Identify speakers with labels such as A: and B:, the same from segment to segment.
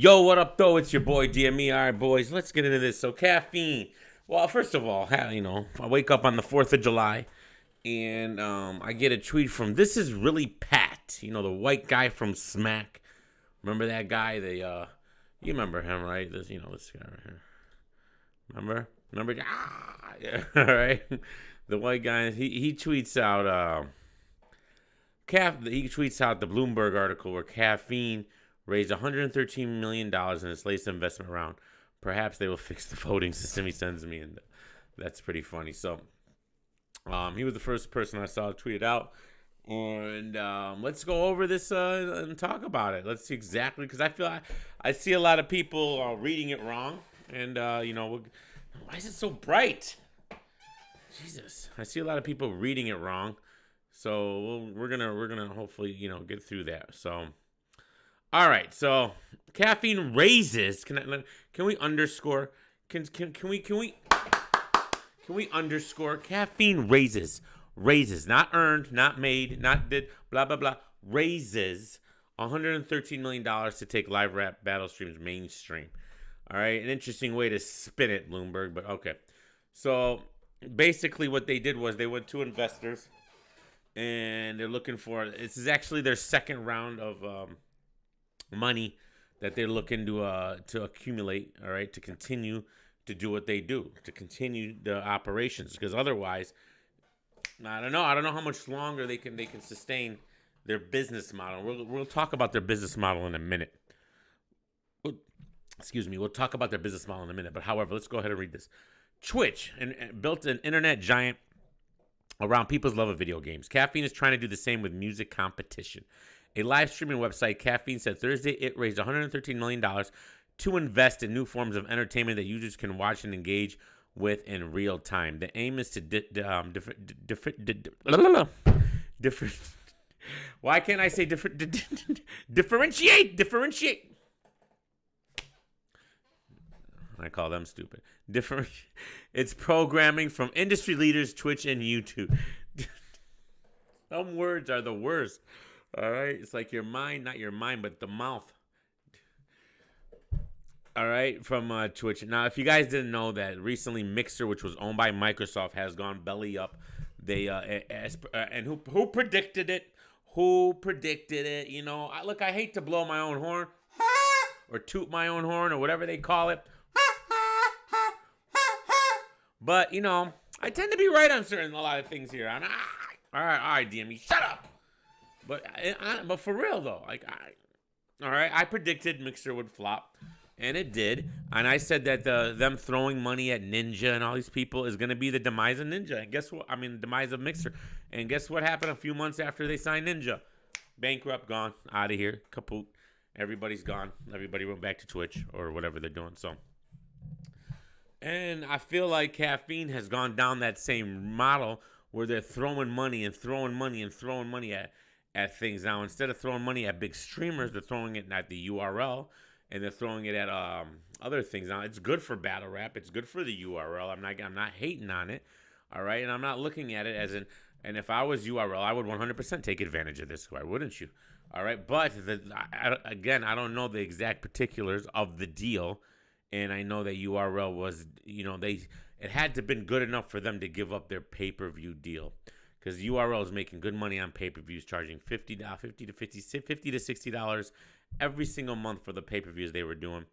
A: Yo, what up, though? It's your boy DME. All right, boys, let's get into this. So, caffeine. Well, first of all, I wake up on the 4th of July and I get a tweet from This Is Really Pat, the white guy from Smack. Remember that guy? You remember him, right? This guy right here. Remember? Yeah, all right. The white guy, he tweets out, he tweets out the Bloomberg article where caffeine raised $113 million in its latest investment round. Perhaps they will fix the voting system, he sends me, and that's pretty funny. So, he was the first person I saw tweet it out. And let's go over this and talk about it. Let's see exactly, because I see a lot of people reading it wrong. And, why is it so bright? Jesus. I see a lot of people reading it wrong. So we're gonna hopefully get through that. So, all right. So caffeine raises. Can we underscore? Can we underscore? Caffeine raises, not earned, not made, not did, blah blah blah. Raises $113 million to take live rap battle streams mainstream. All right, an interesting way to spin it, Bloomberg, but okay. So basically, what they did was they went to investors. And they're looking for, this is actually their second round of money that they're looking to accumulate, all right, to continue to do what they do, to continue the operations, because otherwise, I don't know how much longer they can sustain their business model. We'll talk about their business model in a minute. We'll talk about their business model in a minute. But however, let's go ahead and read this. Twitch built an internet giant around people's love of video games. Caffeine is trying to do the same with music competition. A live streaming website, Caffeine, said Thursday it raised $113 million to invest in new forms of entertainment that users can watch and engage with in real time. The aim is to why can't I say differentiate? I call them stupid. It's programming from industry leaders, Twitch and YouTube. Some words are the worst. All right? It's like your mind, not your mind, but the mouth. All right? From Twitch. Now, if you guys didn't know that, recently Mixer, which was owned by Microsoft, has gone belly up. They and who predicted it? Who predicted it? I hate to blow my own horn or toot my own horn or whatever they call it. But, I tend to be right on a lot of things here. All right, DME, shut up. But for real, though, all right, I predicted Mixer would flop, and it did. And I said that them throwing money at Ninja and all these people is going to be the demise of Ninja. And guess what? Demise of Mixer. And guess what happened a few months after they signed Ninja? Bankrupt, gone, out of here, kaput. Everybody's gone. Everybody went back to Twitch or whatever they're doing, so. And I feel like Caffeine has gone down that same model where they're throwing money at things. Now, instead of throwing money at big streamers, they're throwing it at the URL, and they're throwing it at other things. Now, it's good for battle rap. It's good for the URL. I'm not hating on it, all right? And I'm not looking at it as and if I was URL, I would 100% take advantage of this. Why wouldn't you? All right? But, I don't know the exact particulars of the deal. And I know that URL was, it had to have been good enough for them to give up their pay-per-view deal. Because URL is making good money on pay-per-views, charging $50 to $60 every single month for the pay-per-views they were doing,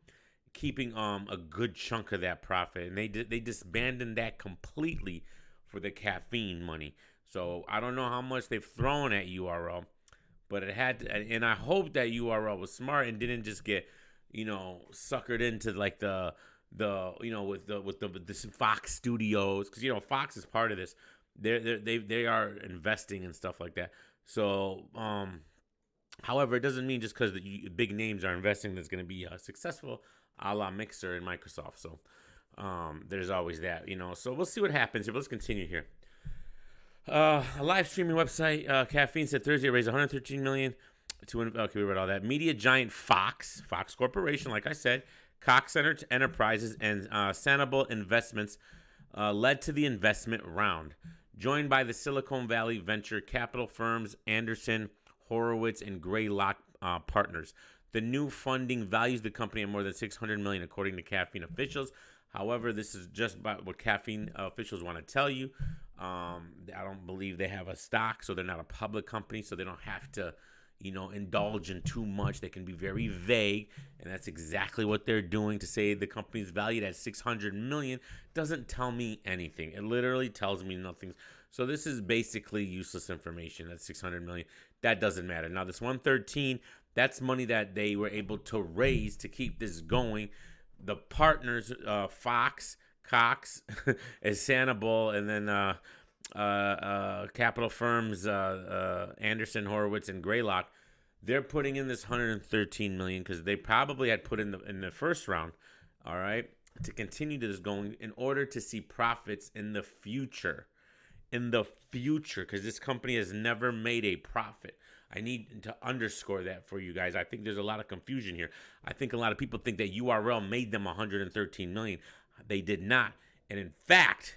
A: keeping a good chunk of that profit. And they disbanded that completely for the Caffeine money. So I don't know how much they've thrown at URL, but it had to, and I hope that URL was smart and didn't just get suckered into like with this Fox Studios, because Fox is part of this. They are investing and stuff like that. So, however, it doesn't mean just because the big names are investing that's going to be successful, a la Mixer and Microsoft. So, there's always that, So we'll see what happens here. But let's continue here. A live streaming website, Caffeine, said Thursday raised $113 million. Okay, we read all that. Media giant Fox Corporation, like I said, Cox Enterprises, and Sanibel Investments led to the investment round, joined by the Silicon Valley venture capital firms Anderson, Horowitz, and Greylock Partners. The new funding values the company at more than $600 million, according to caffeine officials. However, this is just about what caffeine officials want to tell you. I don't believe they have a stock, so they're not a public company, so they don't have to, indulge in too much. They can be very vague, and that's exactly what they're doing. To say the company's valued at $600 million doesn't tell me anything. It literally tells me nothing. So this is basically useless information. That's $600 million. That doesn't matter. Now, this 113, that's money that they were able to raise to keep this going. The partners, Fox, Cox, and Sanibel, and then capital firms, Anderson, Horowitz, and Greylock, they're putting in this $113 million because they probably had put in the first round, all right, to continue this going in order to see profits in the future. Because this company has never made a profit. I need to underscore that for you guys. I think there's a lot of confusion here. I think a lot of people think that URL made them $113 million. They did not. And in fact,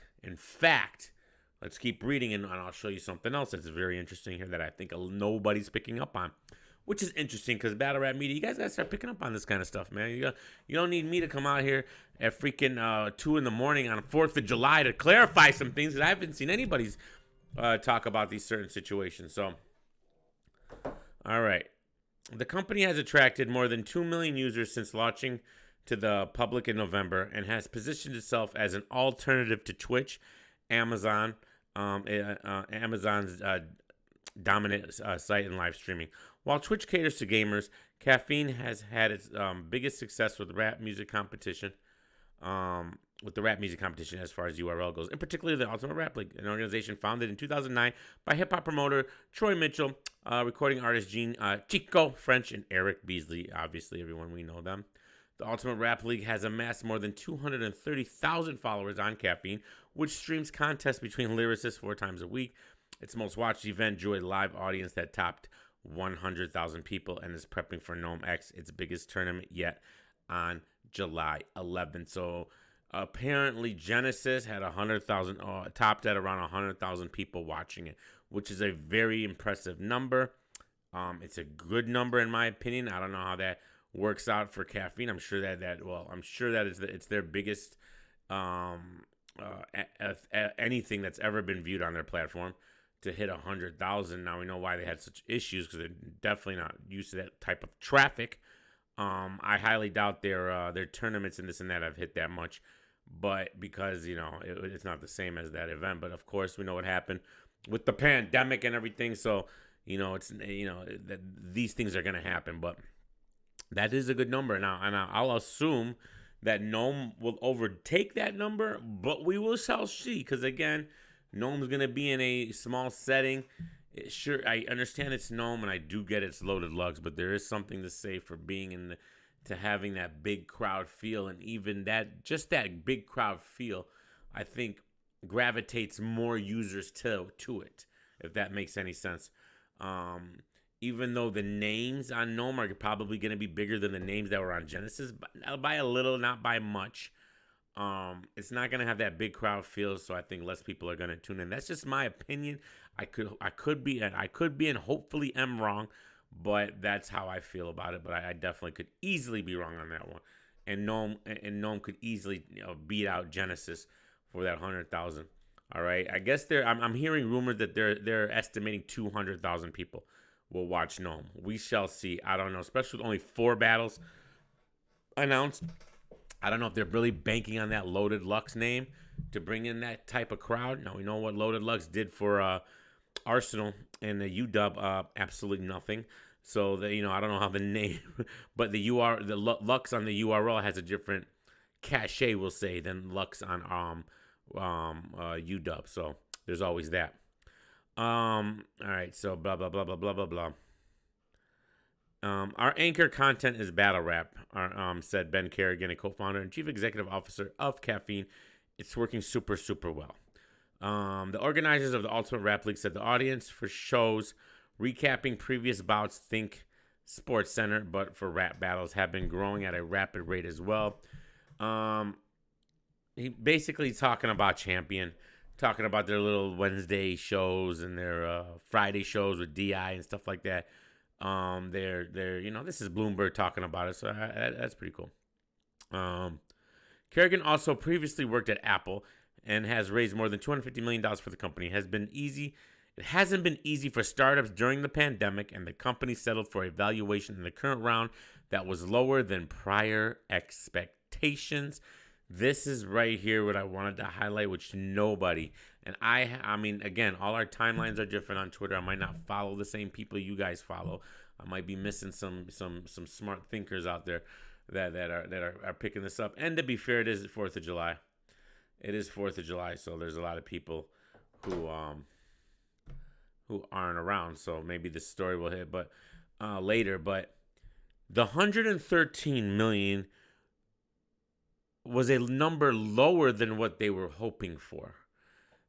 A: let's keep reading, and I'll show you something else that's very interesting here that I think nobody's picking up on, which is interesting because Battle Rap Media, you guys got to start picking up on this kind of stuff, man. You don't need me to come out here at freaking 2 in the morning on 4th of July to clarify some things because I haven't seen anybody's talk about these certain situations. So, all right. The company has attracted more than 2 million users since launching to the public in November and has positioned itself as an alternative to Twitch, Amazon's dominant site in live streaming. While Twitch caters to gamers, Caffeine has had its biggest success with the rap music competition. As far as URL goes, in particular the Ultimate Rap League, an organization founded in 2009 by hip-hop promoter Troy Mitchell, recording artist Chico French, and Eric Beasley. Obviously, everyone, we know them. The Ultimate Rap League has amassed more than 230,000 followers on Caffeine, which streams contests between lyricists 4 times a week. Its most watched event drew a live audience that topped 100,000 people and is prepping for Gnome X, its biggest tournament yet, on July 11th. So apparently Genesis had 100,000, topped at around 100,000 people watching it, which is a very impressive number. It's a good number in my opinion. I don't know how that works out for Caffeine. I'm sure that it's their biggest anything that's ever been viewed on their platform to hit 100,000. Now we know why they had such issues, because they're definitely not used to that type of traffic. I highly doubt their tournaments and this and that have hit that much, but because it's not the same as that event. But of course we know what happened with the pandemic and everything, so that these things are gonna happen. But that is a good number now, and I'll assume that Gnome will overtake that number, but we shall see, because again, Gnome's going to be in a small setting. Sure, I understand it's Gnome, and I do get it's Loaded Lugs, but there is something to say for being to having that big crowd feel, and even just that big crowd feel, I think gravitates more users to it, if that makes any sense. Even though the names on Gnome are probably going to be bigger than the names that were on Genesis, but by a little, not by much. It's not going to have that big crowd feel, so I think less people are going to tune in. That's just my opinion. I could be and hopefully am wrong, but that's how I feel about it. But I definitely could easily be wrong on that one. And Gnome could easily beat out Genesis for that 100,000. All right. I guess I'm hearing rumors that they're estimating 200,000 people will watch Gnome. We shall see. I don't know, especially with only 4 battles announced. I don't know if they're really banking on that Loaded Lux name to bring in that type of crowd. Now, we know what Loaded Lux did for Arsenal and the UW, absolutely nothing. So, I don't know how the name, but the Lux on the URL has a different cachet, we'll say, than Lux on UW. So, there's always that. All right, so blah, blah, blah, blah, blah, blah, blah. Our anchor content is battle rap, said Ben Kerrigan, a co-founder and chief executive officer of Caffeine. It's working super, super well. The organizers of the Ultimate Rap League said the audience for shows recapping previous bouts, think Sports Center, but for rap battles, have been growing at a rapid rate as well. He basically talking about Champion, talking about their little Wednesday shows and their Friday shows with DI and stuff like that. They're this is Bloomberg talking about it, so that's pretty cool. Kerrigan also previously worked at Apple and has raised more than $250 million for the company. It hasn't been easy for startups during the pandemic, and the company settled for a valuation in the current round that was lower than prior expectations. This is right here what I wanted to highlight, which nobody, and I mean, again, all our timelines are different on Twitter. I might not follow the same people you guys follow. I might be missing some smart thinkers out there that are picking this up. And to be fair, it is 4th of July. It is 4th of July, so there's a lot of people who aren't around. So maybe this story will hit later. But the 113 million was a number lower than what they were hoping for.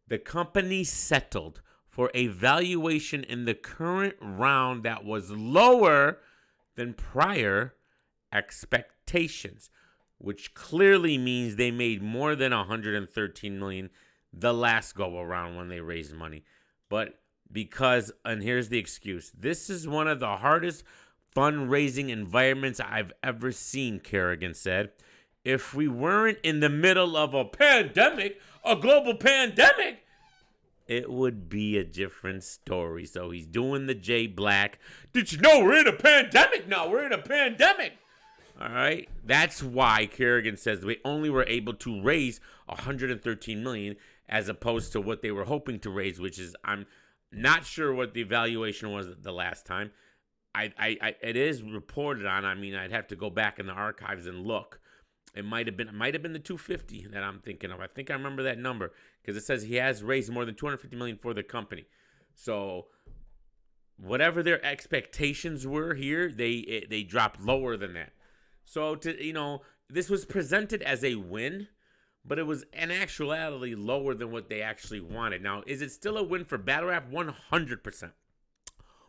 A: The company settled for a valuation in the current round that was lower than prior expectations, which clearly means they made more than 113 million the last go around when they raised money. But and here's the excuse, this is one of the hardest fundraising environments I've ever seen, Kerrigan said. If we weren't in the middle of a pandemic, a global pandemic, it would be a different story. So he's doing the Jay Black. Did you know we're in a pandemic now? We're in a pandemic. All right. That's why Kerrigan says we only were able to raise 113 million as opposed to what they were hoping to raise, which is, I'm not sure what the valuation was the last time. It is reported on. I mean, I'd have to go back in the archives and look. It might have been the 250 that I'm thinking of. I think I remember that number because it says he has raised more than 250 million for the company. So whatever their expectations were here, they dropped lower than that. So this was presented as a win, but it was in actuality lower than what they actually wanted. Now, is it still a win for Battle Rap? 100%.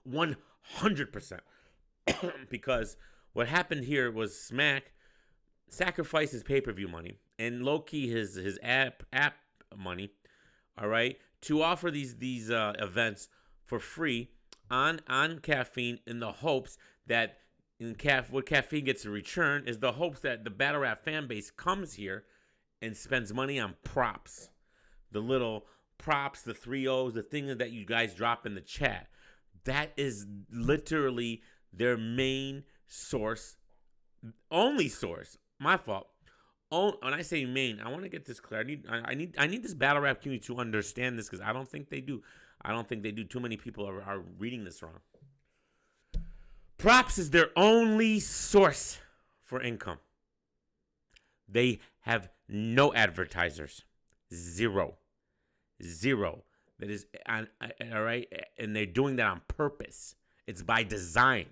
A: 100%. Because what happened here was Smack sacrificed his pay-per-view money and low-key his app money, all right, to offer these events for free on Caffeine in the hopes that what Caffeine gets in return is the hopes that the Battle Rap fan base comes here and spends money on props, the little props, the 3-0s, the things that you guys drop in the chat. That is literally their main source, only source. My fault. When I say main, I want to get this clear. I need this Battle Rap community to understand this because I don't think they do. Too many people are reading this wrong. Props is their only source for income. They have no advertisers. Zero. That is, all right? And they're doing that on purpose. It's by design.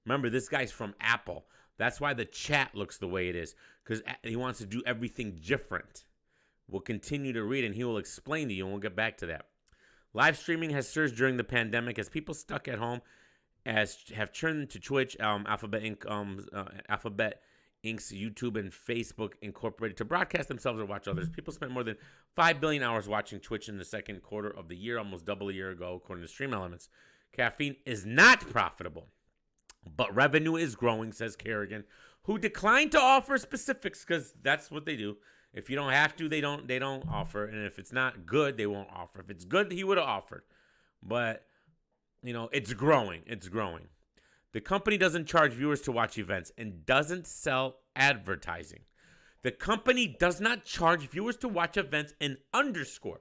A: Remember, this guy's from Apple. That's why the chat looks the way it is, because he wants to do everything different. We'll continue to read, and he will explain to you, and we'll get back to that. Live streaming has surged during the pandemic as people stuck at home have turned to Twitch, Alphabet Inc.'s YouTube and Facebook Incorporated to broadcast themselves or watch others. People spent more than 5 billion hours watching Twitch in the second quarter of the year, almost double a year ago, according to Stream Elements. Caffeine is not profitable, but revenue is growing, says Kerrigan, who declined to offer specifics because that's what they do. If you don't have to, they don't offer. And if it's not good, they won't offer. If it's good, he would have offered. But, it's growing. It's growing. The company doesn't charge viewers to watch events and doesn't sell advertising. The company does not charge viewers to watch events and underscore,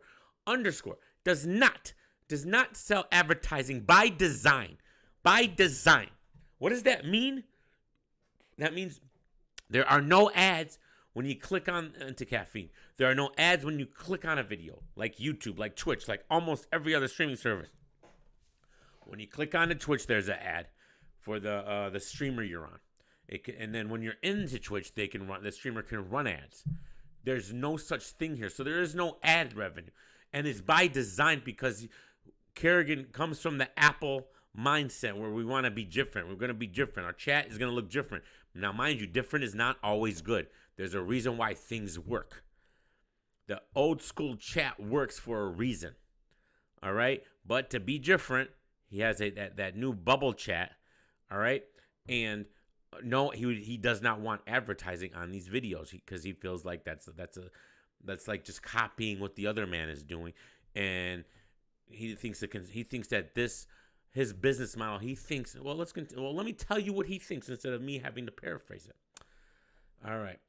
A: does not sell advertising by design. By design. What does that mean? That means there are no ads when you click into Caffeine. There are no ads when you click on a video, like YouTube, like Twitch, like almost every other streaming service. When you click on the Twitch, there's an ad for the streamer you're on. And then when you're into Twitch, the streamer can run ads. There's no such thing here. So there is no ad revenue. And it's by design because Kerrigan comes from the Apple mindset where we want to be different. We're going to be different. Our chat is going to look different. Now, mind you, different is not always good. There's a reason why things work. The old school chat works for a reason. All right? But to be different, he has that new bubble chat All right, and no, he does not want advertising on these videos because he feels like that's like just copying what the other man is doing, and he thinks that this his business model. He thinks, well, let me tell you what he thinks instead of me having to paraphrase it. All right,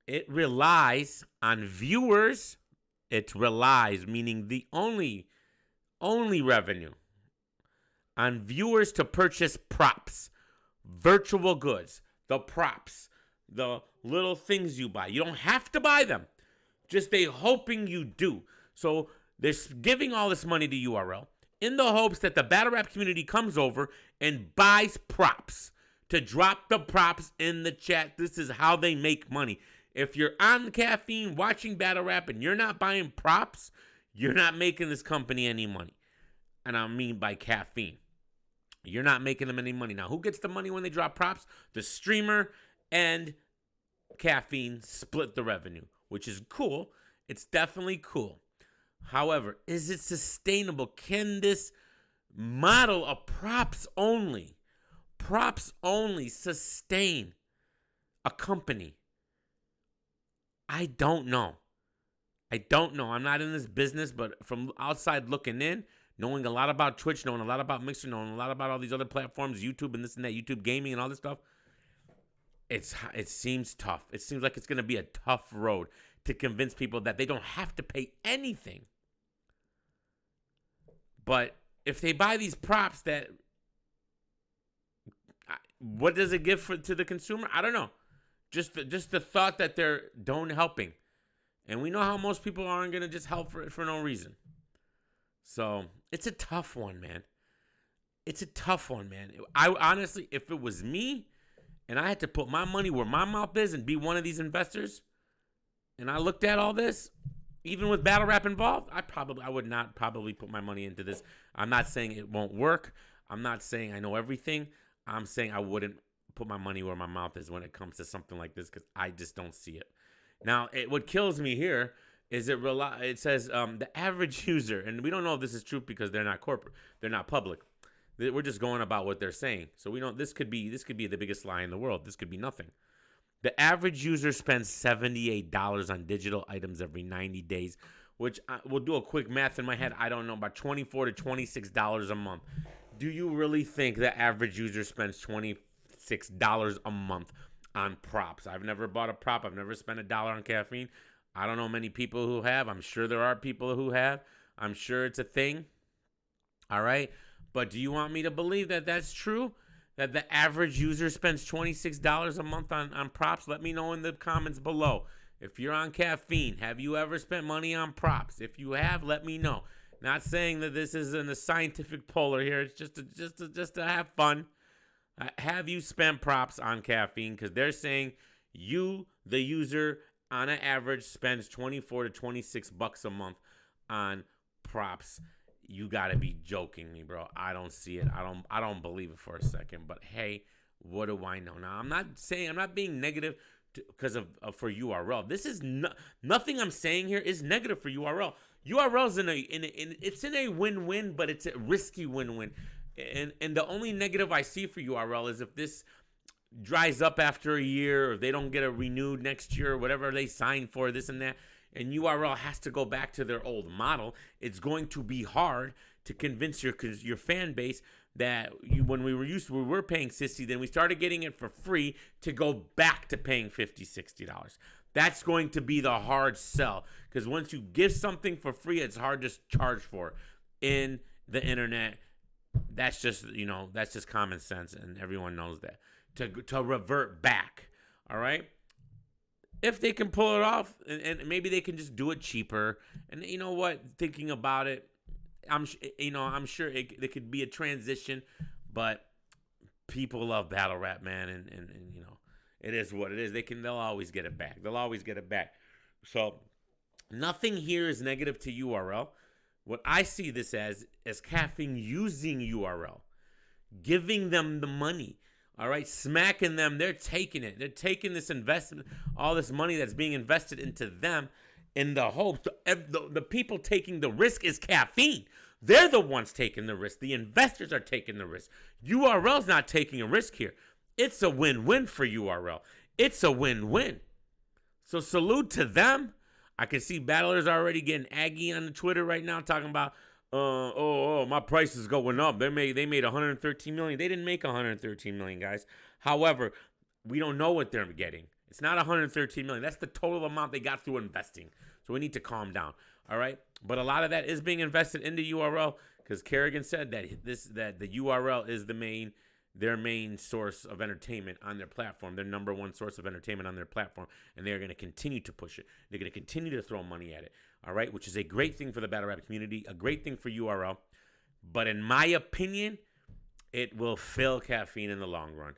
A: it relies on viewers. It relies, meaning the only revenue on viewers to purchase props, virtual goods, the props, the little things you buy. You don't have to buy them. Just they hoping you do. So they're giving all this money to URL in the hopes that the battle rap community comes over and buys props to drop the props in the chat. This is how they make money. If you're on Caffeine watching battle rap and you're not buying props, you're not making this company any money. And I mean by Caffeine. You're not making them any money. Now, who gets the money when they drop props? The streamer and Caffeine split the revenue, which is cool. It's definitely cool. However, is it sustainable? Can this model of props only sustain a company? I don't know. I'm not in this business, but from outside looking in, knowing a lot about Twitch, knowing a lot about Mixer, knowing a lot about all these other platforms, YouTube and this and that, YouTube gaming and all this stuff, it seems tough. It seems like it's going to be a tough road to convince people that they don't have to pay anything. But if they buy these props, what does it give to the consumer? I don't know. Just the thought that they're helping. And we know how most people aren't going to just help for no reason. So it's a tough one, man. I honestly, if it was me and I had to put my money where my mouth is and be one of these investors, and I looked at all this, even with battle rap involved, I would not probably put my money into this. I'm not saying it won't work. I'm not saying I know everything. I'm saying I wouldn't put my money where my mouth is when it comes to something like this because I just don't see it. Now, what kills me here is it says the average user, and we don't know if this is true because they're not corporate, they're not public. We're just going about what they're saying. So we know this could be the biggest lie in the world. This could be nothing. The average user spends $78 on digital items every 90 days, which we'll do a quick math in my head. I don't know, about $24 to $26 a month. Do you really think the average user spends $26 a month on props? I've never bought a prop. I've never spent $1 on Caffeine. I don't know many people who have. I'm sure there are people who have. I'm sure it's a thing. All right. But do you want me to believe that that's true? That the average user spends $26 a month on props? Let me know in the comments below. If you're on Caffeine, have you ever spent money on props? If you have, let me know. Not saying that this isn't a scientific polar here. It's just to have fun. Have you spent props on Caffeine? Because they're saying you, the user, on an average, spends $24 to $26 a month on props. You gotta be joking me, bro. I don't see it. I don't believe it for a second. But hey, what do I know? Now I'm not being negative because of for URL. This is nothing I'm saying here is negative for URL. URL's it's in a win-win, but it's a risky win-win. And the only negative I see for URL is if this dries up after a year, or they don't get a renewed next year, or whatever they signed for, this and that, and URL has to go back to their old model. It's going to be hard to convince your fan base that when we were paying $60, then we started getting it for free to go back to paying $50, $60. That's going to be the hard sell, because once you give something for free, it's hard to charge for it. In the internet. That's just common sense, and everyone knows that. To revert back, all right? If they can pull it off, and maybe they can just do it cheaper. And you know what? Thinking about it, I'm sure it could be a transition, but people love battle rap, man, and it is what it is. They'll always get it back. They'll always get it back. So nothing here is negative to URL. What I see this as Caffeine using URL, giving them the money, all right, smacking them. They're taking it. They're taking this investment, all this money that's being invested into them in the hopes. The people taking the risk is Caffeine. They're the ones taking the risk. The investors are taking the risk. URL's not taking a risk here. It's a win-win for URL. It's a win-win. So salute to them. I can see battlers already getting aggy on the Twitter right now, talking about, my price is going up. They made 113 million. They didn't make 113 million, guys. However, we don't know what they're getting. It's not 113 million. That's the total amount they got through investing. So we need to calm down. All right. But a lot of that is being invested into URL because Kerrigan said that the URL is their main source of entertainment on their platform, their number one source of entertainment on their platform, and they're going to continue to push it. They're going to continue to throw money at it, all right, which is a great thing for the battle rap community, a great thing for URL. But in my opinion, it will fail Caffeine in the long run,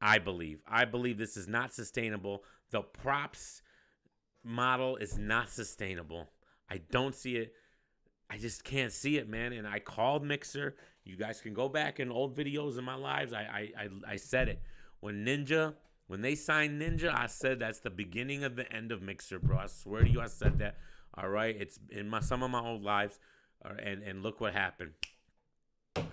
A: I believe. I believe this is not sustainable. The props model is not sustainable. I don't see it. I just can't see it, man. And I called Mixer. You guys can go back in old videos in my lives. I said it. When they signed Ninja, I said that's the beginning of the end of Mixer, bro. I swear to you, I said that. All right, it's in some of my old lives, and look what happened.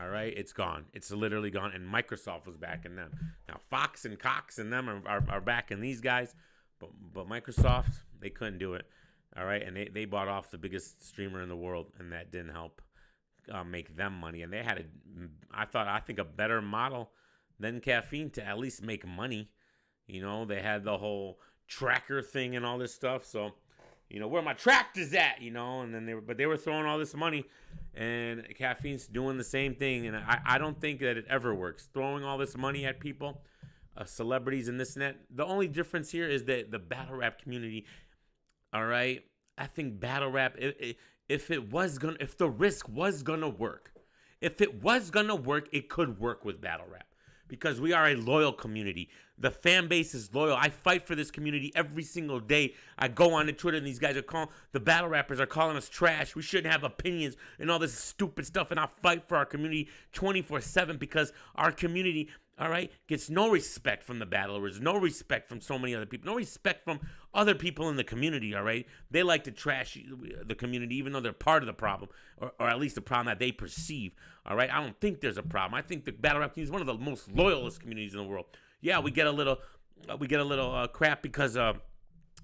A: All right, it's gone. It's literally gone. And Microsoft was backing them. Now Fox and Cox and them are backing these guys, but Microsoft, they couldn't do it. All right, and they bought off the biggest streamer in the world, and that didn't help make them money. And they had I think a better model than Caffeine to at least make money. You know, they had the whole tracker thing and all this stuff. So, you know, where my tractor's at, you know, and then they were throwing all this money, and Caffeine's doing the same thing. And I don't think that it ever works. Throwing all this money at people, celebrities and this and that. The only difference here is that the battle rap community. All right, I think battle rap. If the risk was gonna work, it could work with battle rap because we are a loyal community. The fan base is loyal. I fight for this community every single day. I go on to Twitter and these guys the battle rappers are calling us trash. We shouldn't have opinions and all this stupid stuff. And I fight for our community 24/7 because our community, all right, gets no respect from the battlers, no respect from so many other people, no respect from other people in the community, all right? They like to trash the community even though they're part of the problem, or at least the problem that they perceive, all right? I don't think there's a problem. I think the battle rap community is one of the most loyalist communities in the world. Yeah, we get a little crap because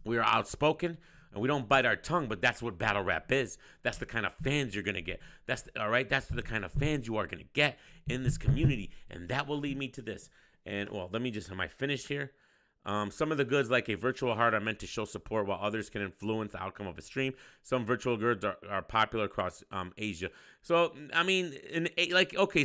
A: we are outspoken and we don't bite our tongue, but that's what battle rap is. That's the kind of fans you're gonna get. That's the kind of fans you are gonna get in this community, and that will lead me to this. And well, am I finished here? Some of the goods, like a virtual heart, are meant to show support, while others can influence the outcome of a stream. Some virtual goods are popular across Asia. So I mean,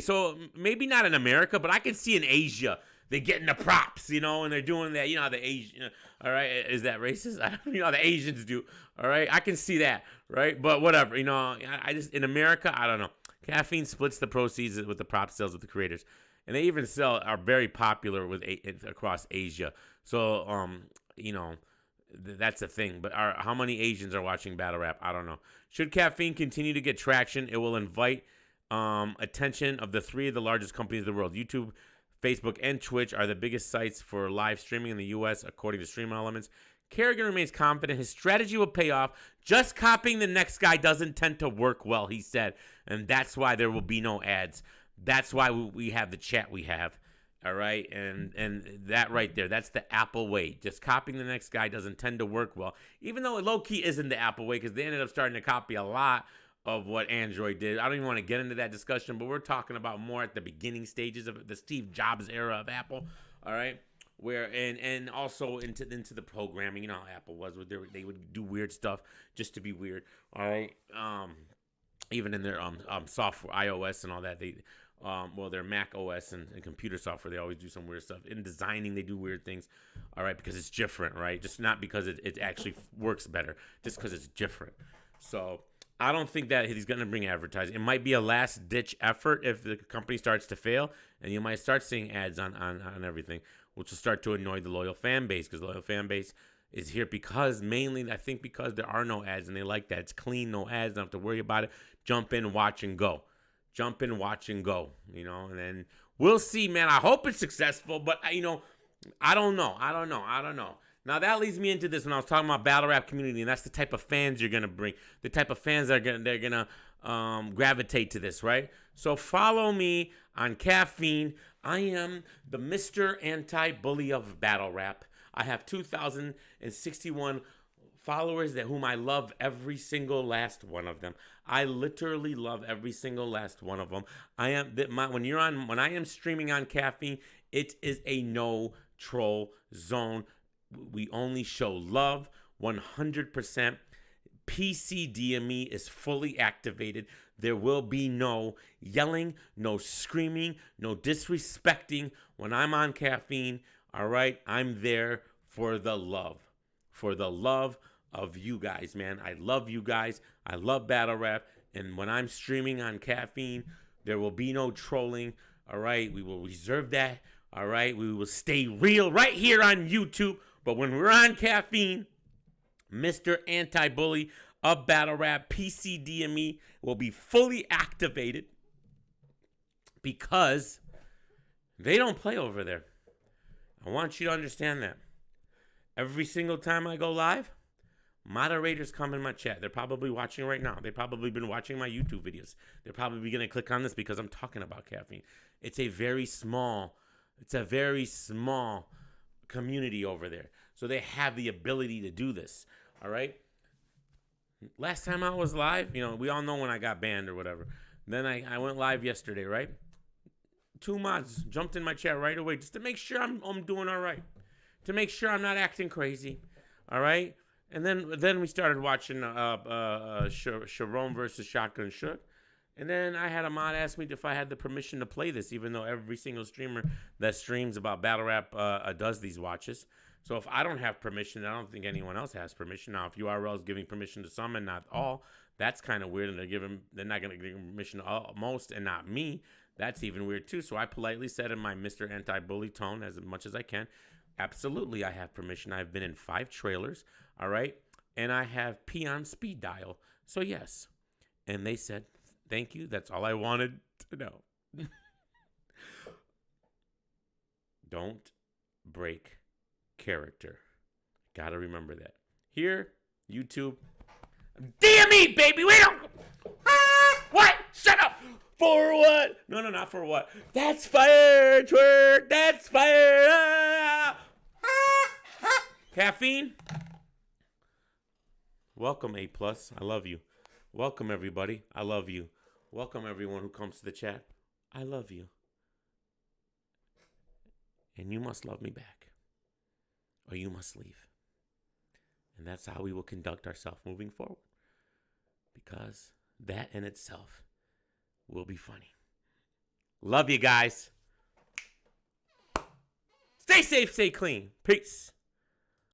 A: so maybe not in America, but I can see in Asia. They're getting the props, you know, and they're doing that. You know how the Asian, all right, is that racist? I don't know how the Asians do, all right? I can see that, right? But whatever, you know, I just, in America, I don't know. Caffeine splits the proceeds with the prop sales with the creators. And they even are very popular across Asia. So, you know, that's a thing. But how many Asians are watching battle rap? I don't know. Should Caffeine continue to get traction, it will invite attention of the three of the largest companies in the world. YouTube, Facebook, and Twitch are the biggest sites for live streaming in the U.S., according to Stream Elements. Kerrigan remains confident his strategy will pay off. Just copying the next guy doesn't tend to work well, he said. And that's why there will be no ads. That's why we have the chat we have. All right? And that right there, that's the Apple way. Just copying the next guy doesn't tend to work well. Even though it low-key isn't the Apple way, because they ended up starting to copy a lot of what Android did. I don't even want to get into that discussion, but we're talking about more at the beginning stages of the Steve Jobs era of Apple, all right? Where and also into the programming, you know how Apple was, where they would do weird stuff just to be weird, all right? Even in their software, iOS and all that, their Mac OS and computer software, they always do some weird stuff. In designing, they do weird things, all right, because it's different, right? Just not because it actually works better, just because it's different. So I don't think that he's going to bring advertising. It might be a last-ditch effort if the company starts to fail, and you might start seeing ads on everything, which will start to annoy the loyal fan base, because the loyal fan base is here mainly, I think, because there are no ads, and they like that. It's clean, no ads, don't have to worry about it. Jump in, watch, and go. Jump in, watch, and go, you know, and then we'll see, man. I hope it's successful, but, you know, I don't know. Now, that leads me into this when I was talking about battle rap community, and that's the type of fans you're going to bring, the type of fans that they're going to gravitate to this, right? So follow me on Caffeine. I am the Mr. Anti-Bully of battle rap. I have 2,061 followers that whom I love every single last one of them. I literally love every single last one of them. When I am streaming on Caffeine, it is a no troll zone. We only show love 100%. PCDME is fully activated. There will be no yelling, no screaming, no disrespecting when I'm on Caffeine. All right, I'm there for the love of you guys, man. I love you guys. I love battle rap. And when I'm streaming on Caffeine, there will be no trolling. All right, we will reserve that. All right, we will stay real right here on YouTube. But when we're on Caffeine, Mr. Anti-Bully of battle rap, PCDME, will be fully activated because they don't play over there. I want you to understand that. Every single time I go live, moderators come in my chat. They're probably watching right now. They've probably been watching my YouTube videos. They're probably going to click on this because I'm talking about Caffeine. It's a very small community over there. So they have the ability to do this. All right. Last time I was live, we all know when I got banned or whatever. Then I went live yesterday, right? 2 mods jumped in my chat right away just to make sure I'm doing all right. To make sure I'm not acting crazy. All right. And then we started watching Sharon versus Shotgun Shook. And then I had a mod ask me if I had the permission to play this, even though every single streamer that streams about battle rap does these watches. So if I don't have permission, I don't think anyone else has permission. Now, if URL is giving permission to some and not all, that's kind of weird. And they're not going to give permission to most and not me. That's even weird too. So I politely said in my Mr. Anti-Bully tone, as much as I can, absolutely, I have permission. I've been in 5 trailers, all right? And I have Peon speed dial. So yes. And they said, thank you. That's all I wanted to know. Don't break character. Gotta remember that. Here, YouTube. Damn me, baby. We don't. What? Shut up. For what? No, not for what. That's fire, twerk. That's fire. Caffeine. Welcome, A+. I love you. Welcome, everybody. I love you. Welcome, everyone who comes to the chat. I love you. And you must love me back. Or you must leave. And that's how we will conduct ourselves moving forward. Because that in itself will be funny. Love you guys. Stay safe, stay clean. Peace.